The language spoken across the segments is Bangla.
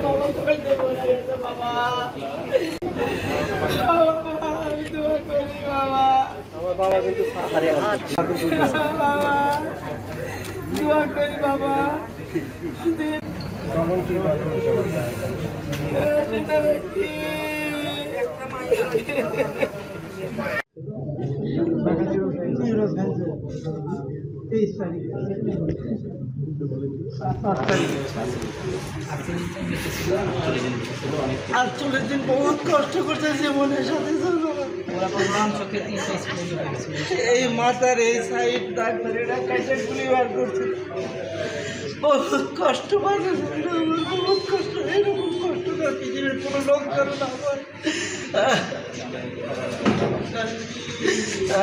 বাবা কইতে বলে গেছে বাবা। আমি দোয়া করি বাবা। আমার বাবা কিন্তু হারিয়ে গেছে। বাবা দোয়া করি বাবা। কেমন কি আর 40 দিন বহুত কষ্ট করছে জীবনের সাথে এই মাথার এই সাইড ডাক্তারেরা কাছে গুলি বার করছে বহুত কষ্ট পাচ্ছে আমার বহুত কষ্ট এরকম কষ্ট না পৃথিবীর কোনো লোক করে না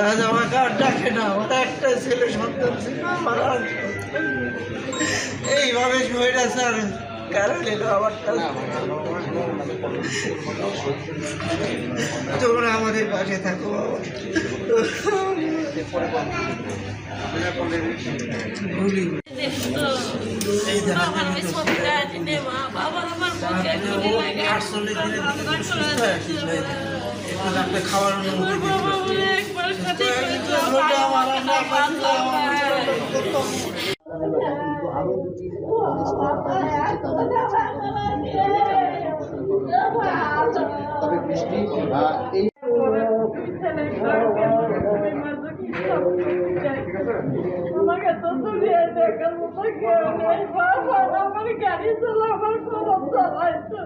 আজ আমাকে আর ডাকে না আমার একটা ছেলে সন্তান ছিল আমার আর এইভাবে শরীর আছে আর কারণ এলো আমার তোমরা আমাদের পাশে থাকো ভুলি খাবার তবে বৃষ্টি এই আমাকে তো দুনিয়া দেখার মতো কেউ নেই বাবা আমার গাড়ি চালা আমার খবর চালাইতো